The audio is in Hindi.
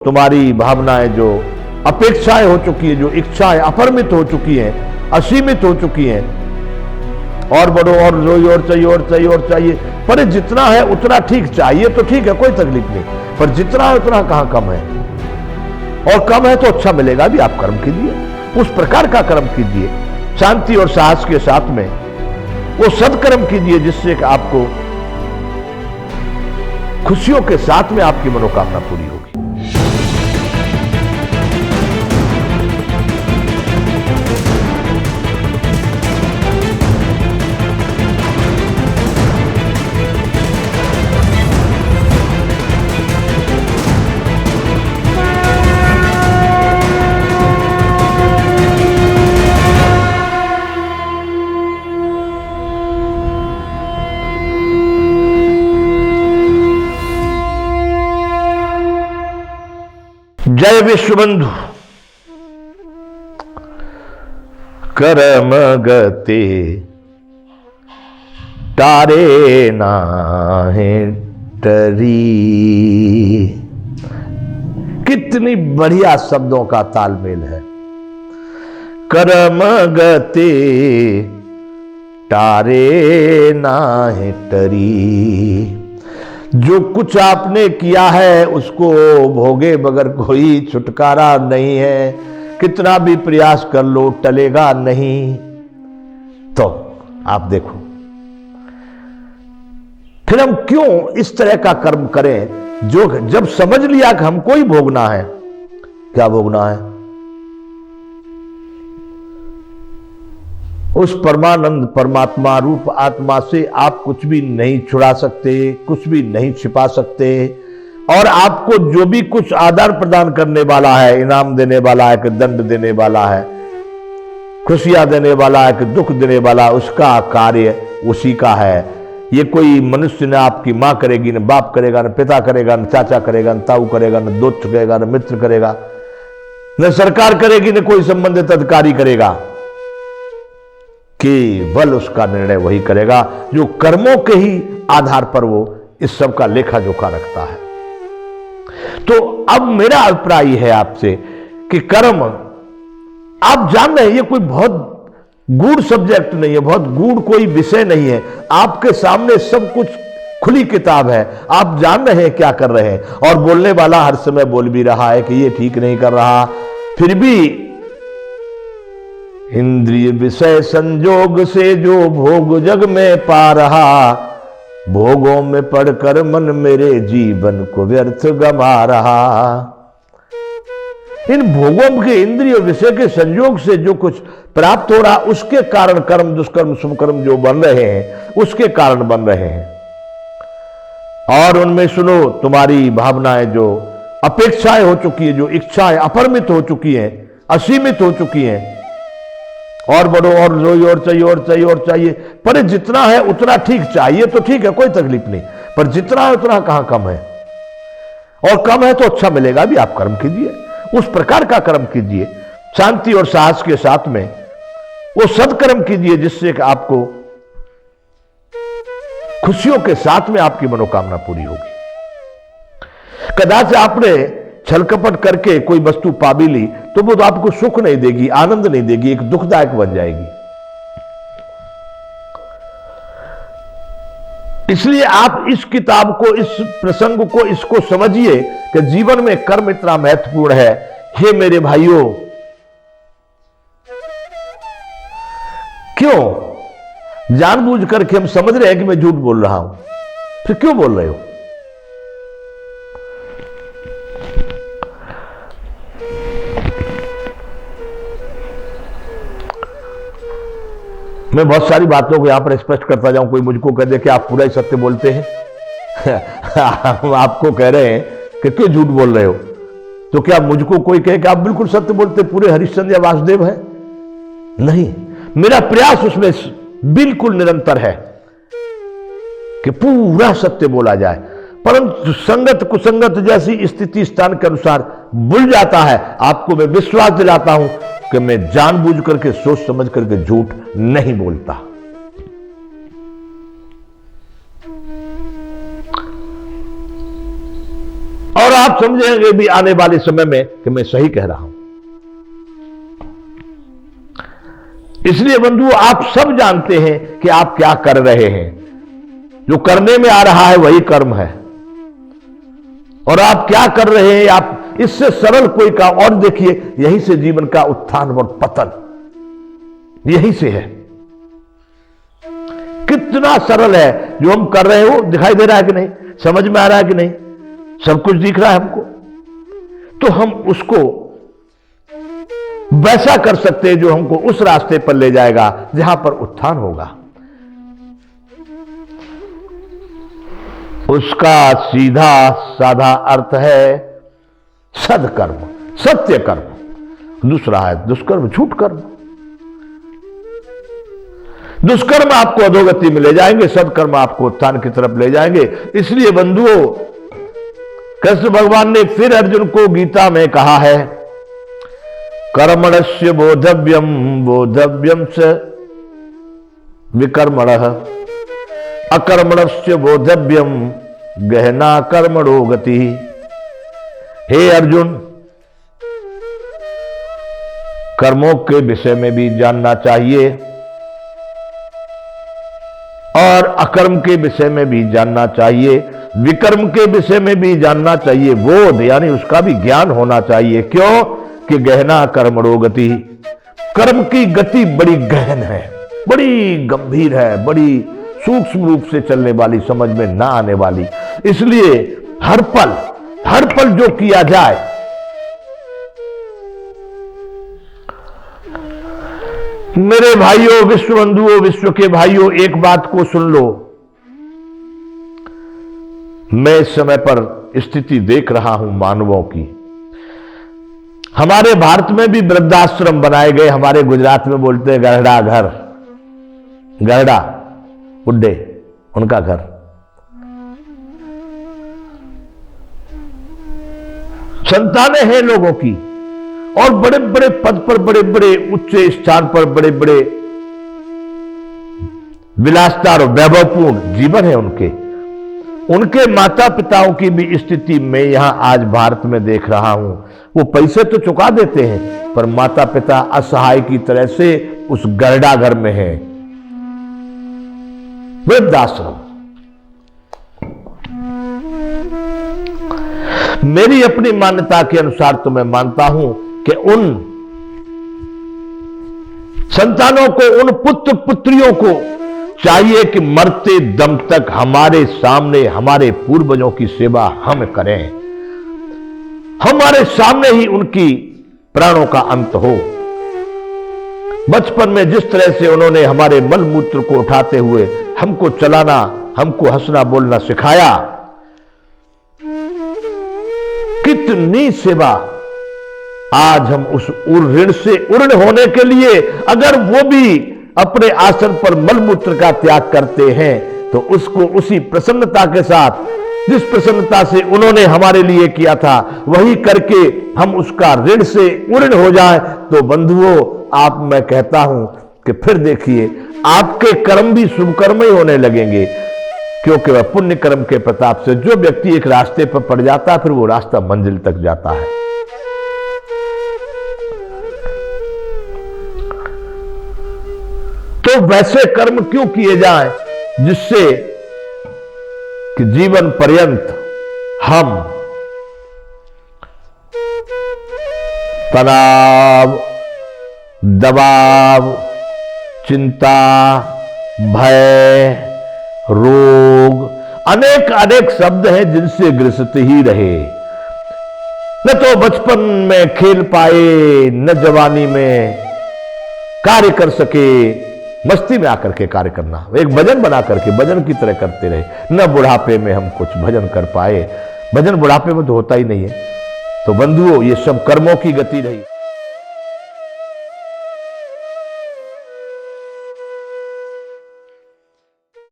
तुम्हारी भावनाएं जो अपेक्षाएं हो चुकी है, जो इच्छाएं अपरिमित हो चुकी हैं, असीमित हो चुकी हैं, और बढ़ो और और चाहिए और चाहिए और चाहिए। पर जितना है उतना ठीक, चाहिए तो ठीक है, कोई तकलीफ नहीं, पर जितना है उतना कहां कम है। और कम है तो अच्छा मिलेगा भी, आप कर्म कीजिए, उस प्रकार का कर्म कीजिए, शांति और साहस के साथ में वो सदकर्म कीजिए जिससे कि आपको खुशियों के साथ में आपकी मनोकामना पूरी होगी। जय विश्वबंधु। कर्म गति तारे नाहे टरी। कितनी बढ़िया शब्दों का तालमेल है। कर्म गति तारे नाहे टरी। जो कुछ आपने किया है उसको भोगे बगैर कोई छुटकारा नहीं है। कितना भी प्रयास कर लो टलेगा नहीं। तो आप देखो, फिर हम क्यों इस तरह का कर्म करें जो जब समझ लिया कि हमको ही भोगना है। क्या भोगना है? उस परमानंद परमात्मा रूप आत्मा से आप कुछ भी नहीं छुड़ा सकते, कुछ भी नहीं छिपा सकते। और आपको जो भी कुछ आदान प्रदान करने वाला है, इनाम देने वाला है कि दंड देने वाला है, खुशियां देने वाला है कि दुख देने वाला, उसका कार्य उसी का है। ये कोई मनुष्य न आपकी मां करेगी, न बाप करेगा, न पिता करेगा, न चाचा करेगा, न ताऊ करेगा, न दोस्त करेगा, न मित्र करेगा, न सरकार करेगी, न कोई संबंधित अधिकारी करेगा। केवल उसका निर्णय वही करेगा जो कर्मों के ही आधार पर वो इस सब का लेखा जोखा रखता है। तो अब मेरा अभिप्राय है आपसे कि कर्म, आप जान रहे हैं ये कोई बहुत गूढ़ सब्जेक्ट नहीं है, बहुत गूढ़ कोई विषय नहीं है। आपके सामने सब कुछ खुली किताब है, आप जान रहे हैं क्या कर रहे हैं। और बोलने वाला हर समय बोल भी रहा है कि ये ठीक नहीं कर रहा, फिर भी इंद्रिय विषय संजोग से जो भोग जग में पा रहा, भोगों में पड़कर मन मेरे जीवन को व्यर्थ गमा रहा। इन भोगों के इंद्रिय विषय के संयोग से जो कुछ प्राप्त हो रहा, उसके कारण कर्म, दुष्कर्म, शुभकर्म जो बन रहे हैं, उसके कारण बन रहे हैं। और उनमें सुनो, तुम्हारी भावनाएं जो अपेक्षाएं हो चुकी है, जो इच्छाएं अपरिमित हो चुकी हैं, असीमित हो चुकी हैं, और बढ़ो और और चाहिए और चाहिए और चाहिए। पर जितना है उतना ठीक, चाहिए तो ठीक है, कोई तकलीफ नहीं, पर जितना है उतना कहां कम है। और कम है तो अच्छा मिलेगा भी, आप कर्म कीजिए, उस प्रकार का कर्म कीजिए, शांति और साहस के साथ में वो सदकर्म कीजिए जिससे कि आपको खुशियों के साथ में आपकी मनोकामना पूरी होगी। कदाच आपने छल कपट करके कोई वस्तु पा भी ली तो वो तो आपको सुख नहीं देगी, आनंद नहीं देगी, एक दुखदायक बन जाएगी। इसलिए आप इस किताब को, इस प्रसंग को, इसको समझिए कि जीवन में कर्म इतना महत्वपूर्ण है। हे मेरे भाइयों, क्यों जानबूझ करके हम समझ रहे हैं कि मैं झूठ बोल रहा हूं, फिर क्यों बोल रहे हो? मैं बहुत सारी बातों को यहां पर स्पष्ट करता जाऊं, कोई मुझको कह दे कि आप पूरा ही सत्य बोलते हैं। हम आपको कह रहे हैं कि क्यों झूठ बोल रहे हो, तो क्या मुझको कोई कहे कि आप बिल्कुल सत्य बोलते, पूरे हरिश्चंद्र या वासुदेव हैं? नहीं, मेरा प्रयास उसमें बिल्कुल निरंतर है कि पूरा सत्य बोला जाए, परंतु संगत कुसंगत जैसी स्थिति स्थान के अनुसार भूल जाता है। आपको मैं विश्वास दिलाता हूं कि मैं जानबूझ करके, सोच समझ करके झूठ नहीं बोलता। और आप समझेंगे भी आने वाले समय में कि मैं सही कह रहा हूं। इसलिए बंधुओं, आप सब जानते हैं कि आप क्या कर रहे हैं। जो करने में आ रहा है वही कर्म है। और आप क्या कर रहे हैं, आप इससे सरल कोई काम और देखिए, यहीं से जीवन का उत्थान और पतन यहीं से है। कितना सरल है जो हम कर रहे हैं। वो दिखाई दे रहा है कि नहीं, समझ में आ रहा है कि नहीं, सब कुछ दिख रहा है हमको। तो हम उसको वैसा कर सकते हैं जो हमको उस रास्ते पर ले जाएगा जहां पर उत्थान होगा। उसका सीधा साधा अर्थ है सदकर्म, सत्य कर्म। दूसरा है दुष्कर्म, झूठ कर्म। दुष्कर्म आपको अधोगति में ले जाएंगे, सदकर्म आपको उत्थान की तरफ ले जाएंगे। इसलिए बंधुओं, कृष्ण भगवान ने फिर अर्जुन को गीता में कहा है, कर्मणस्य बोधव्यम बोधव्यम च विकर्मणः अकर्मणस्य बोधव्यम गहना कर्मणो गति। हे अर्जुन, कर्मों के विषय में भी जानना चाहिए और अकर्म के विषय में भी जानना चाहिए, विकर्म के विषय में भी जानना चाहिए। बोध यानी उसका भी ज्ञान होना चाहिए। क्यों कि गहना कर्मणो गति, कर्म की गति बड़ी गहन है, बड़ी गंभीर है, बड़ी सूक्ष्म रूप से चलने वाली, समझ में ना आने वाली। इसलिए हर पल जो किया जाए, मेरे भाइयों, विश्व बंधुओं, विश्व के भाइयों, एक बात को सुन लो। मैं इस समय पर स्थिति देख रहा हूं मानवों की। हमारे भारत में भी वृद्धाश्रम बनाए गए। हमारे गुजरात में बोलते हैं गरड़ा घर, गरड़ा बुड्ढे, उनका घर। संतानें हैं लोगों की और बड़े बड़े पद पर, बड़े बड़े उच्च स्थान पर, बड़े बड़े विलासता और वैभवपूर्ण जीवन है उनके माता पिताओं की भी स्थिति मैं यहां आज भारत में देख रहा हूं। वो पैसे तो चुका देते हैं पर माता पिता असहाय की तरह से उस गरडा घर में है, वृद्धाश्रम। मेरी अपनी मान्यता के अनुसार तो मैं मानता हूं कि उन संतानों को, उन पुत्र पुत्रियों को चाहिए कि मरते दम तक हमारे सामने हमारे पूर्वजों की सेवा हम करें, हमारे सामने ही उनकी प्राणों का अंत हो। बचपन में जिस तरह से उन्होंने हमारे मल मूत्र को उठाते हुए हमको चलाना, हमको हंसना बोलना सिखाया, कितनी सेवा आज हम उस ऋण से उर्ण होने के लिए, अगर वो भी अपने आसन पर मलमूत्र का त्याग करते हैं तो उसको उसी प्रसन्नता के साथ, जिस प्रसन्नता से उन्होंने हमारे लिए किया था, वही करके हम उसका ऋण से उर्ण हो जाए तो बंधुओं, आप, मैं कहता हूं कि फिर देखिए आपके कर्म भी शुभ कर्म ही होने लगेंगे। क्योंकि वह पुण्य कर्म के प्रताप से जो व्यक्ति एक रास्ते पर पड़ जाता है फिर वो रास्ता मंजिल तक जाता है। तो वैसे कर्म क्यों किए जाएं जिससे कि जीवन पर्यंत हम तनाव, दबाव, चिंता, भय, रोग, अनेक अनेक शब्द हैं जिनसे ग्रसित ही रहे। न तो बचपन में खेल पाए, न जवानी में कार्य कर सके, मस्ती में आकर के कार्य करना, एक भजन बना करके भजन की तरह करते रहे, न बुढ़ापे में हम कुछ भजन कर पाए। भजन बुढ़ापे में तो होता ही नहीं है। तो बंधुओं, ये सब कर्मों की गति रही।